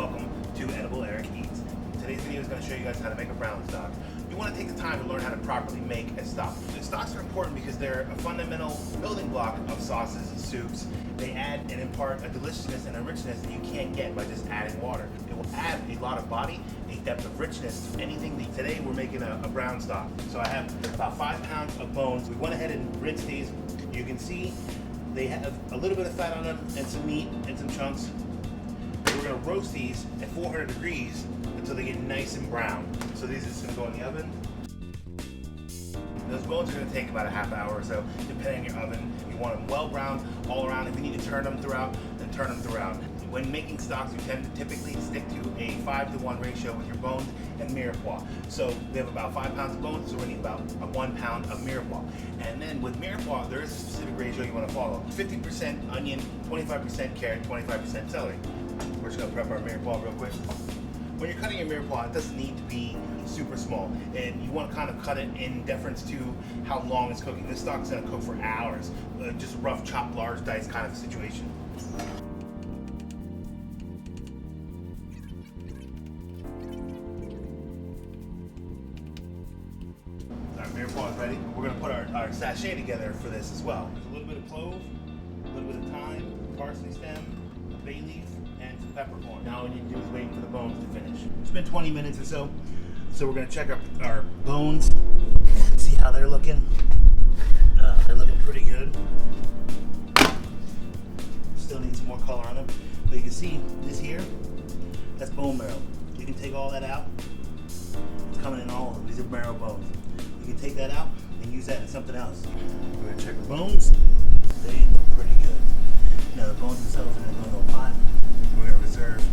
welcome to Edible Eric Eats. Today's video is going to show you guys how to make a brown stock. You want to take the time to learn how to properly make a stock. The stocks are important because they're a fundamental building block of sauces and soups. They add and impart a deliciousness and a richness that you can't get by just adding water. It will add a lot of body, a depth of richness to anything. Today we're making a brown stock. So I have about 5 pounds of bones. We went ahead and rinsed these. You can see they have a little bit of fat on them and some meat and some chunks. We're going to roast these at 400 degrees until they get nice and brown. So these are just going to go in the oven. Those bones are going to take about a half hour or so, depending on your oven. You want them well browned all around. If you need to turn them throughout, then turn them throughout. When making stocks, you tend to typically stick to a 5-to-1 ratio with your bones and mirepoix. So we have about 5 pounds of bones, so we need about 1 pound of mirepoix. And then with mirepoix, there is a specific ratio you want to follow. 50% onion, 25% carrot, 25% celery. We're just going to prep our mirepoix real quick. When you're cutting your mirepoix, it doesn't need to be super small, and you want to kind of cut it in deference to how long it's cooking. This stock is going to cook for hours, just rough chopped large dice kind of situation. Our mirepoix is ready. We're going to put our sachet together for this as well. There's a little bit of clove, a little bit of thyme, parsley stem, a bay leaf, and some peppercorn. Now all you need to do is wait for the bones to finish. It's been 20 minutes or so. So we're going to check our bones, see how they're looking. They're looking pretty good. Still need some more color on them. But you can see this here, that's bone marrow. You can take all that out. It's coming in all of them. These are marrow bones. You can take that out and use that in something else. We're going to check the bones. They look pretty good. Now the bones themselves are going to go into a pot. We're going to reserve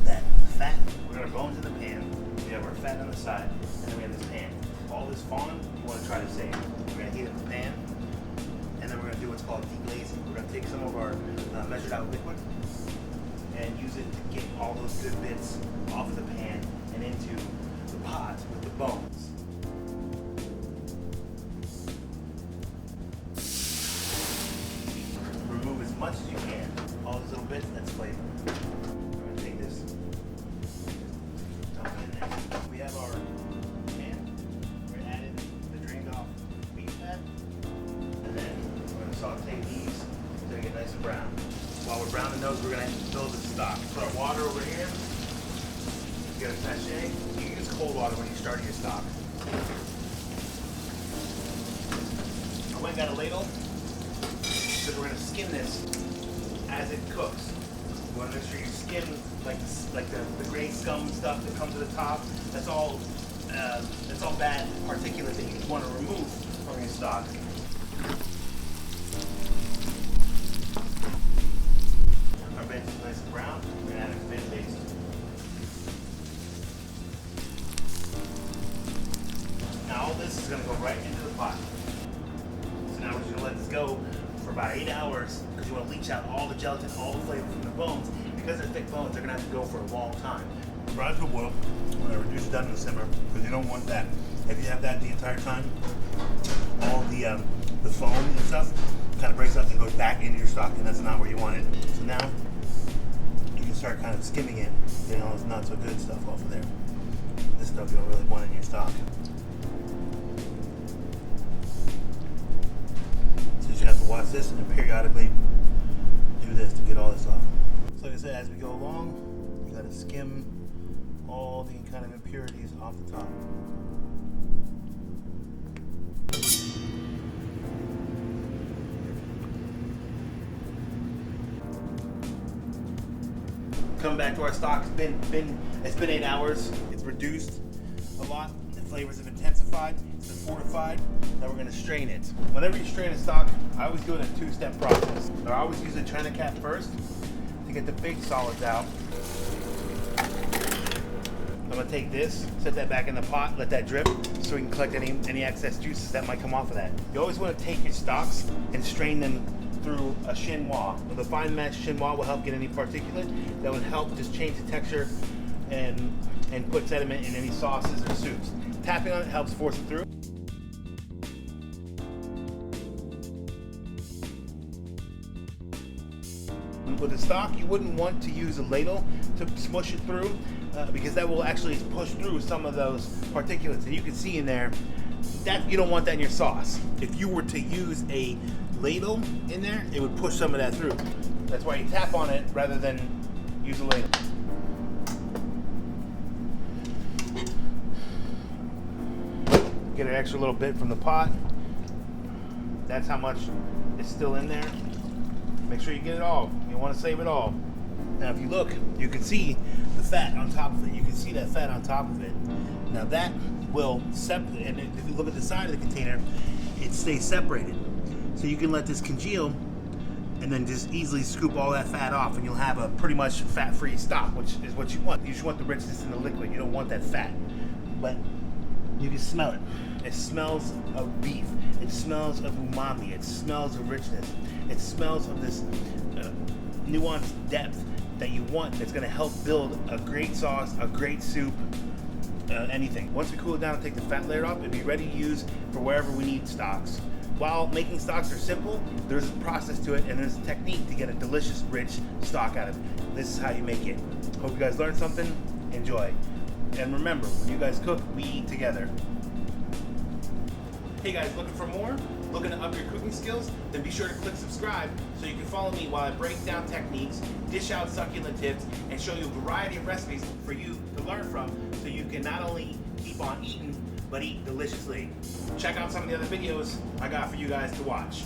that fat. We're going to bones in the pan. We have our fat on the side, and then we have this pan. All this fawn, you want to try to save. We're going to heat up the pan, and then we're going to do what's called deglazing. We're going to take some of our measured out liquid and use it to get all those good bits off of the pan and into the pot with the bones. Remove as much as you can. All these little bits, that's flavor. We're going to take this. We have our pan. We're going to add in the drained off beef fat. And then we're going to saute these until they get nice and brown. While we're browning those, we're going to fill the stock. Put our water over here. Get a sachet. You can use cold water when you start your stock. I went and got a ladle because we're going to skim this as it cooks. You want to make sure you skim like the gray scum stuff that comes to the top. That's all bad particulates that you want to remove from your stock. Our veg is nice and brown. We're gonna add our veg paste. Now all this is gonna go right into the pot. So now we're just gonna let this go for about 8 hours because you want to leach out all the gelatin, all the flavor from the bones. Because they're thick bones, they're going to have to go for a long time. Rise to a boil. We're going to reduce it down to the simmer because you don't want that. If you have that the entire time, all the foam and stuff kind of breaks up and goes back into your stock, and that's not where you want it. So now you can start kind of skimming it, getting all this not so good stuff off of there. This stuff you don't really want in your stock. You have to watch this and periodically do this to get all this off. So like I said, as we go along, you gotta skim all the kind of impurities off the top. Coming back to our stock, it's been 8 hours. It's reduced a lot. The flavors have intensified. It's been fortified. Now we're going to strain it. Whenever you strain a stock, I always do it in a 2-step process. I always use a China cap first to get the big solids out. I'm going to take this, set that back in the pot, let that drip so we can collect any excess juices that might come off of that. You always want to take your stocks and strain them through a chinois. The fine mesh chinois will help get any particulate. That would help just change the texture and put sediment in any sauces or soups. Tapping on it helps force it through. with the stock, you wouldn't want to use a ladle to smush it through because that will actually push through some of those particulates. And you can see in there that you don't want that in your sauce. If you were to use a ladle in there, it would push some of that through. That's why you tap on it rather than use a ladle. Get an extra little bit from the pot. That's how much is still in there. Make sure you get it all. You want to save it all. Now if you look, you can see the fat on top of it. You can see that fat on top of it. Now that will separate, and if you look at the side of the container, it stays separated. So you can let this congeal and then just easily scoop all that fat off, and you'll have a pretty much fat-free stock, which is what you want. You just want the richness in the liquid. You don't want that fat. But you can smell it. It smells of beef. It smells of umami. It smells of richness. It smells of this nuanced depth that you want, that's going to help build a great sauce, a great soup, anything. Once we cool it down and take the fat layer off, it'll be ready to use for wherever we need stocks. While making stocks are simple, there's a process to it, and there's a technique to get a delicious, rich stock out of it. This is how you make it. Hope you guys learned something. Enjoy. And remember, when you guys cook, we eat together. Hey guys, looking for more? Looking to up your cooking skills? Then be sure to click subscribe so you can follow me while I break down techniques, dish out succulent tips, and show you a variety of recipes for you to learn from so you can not only keep on eating, but eat deliciously. Check out some of the other videos I got for you guys to watch.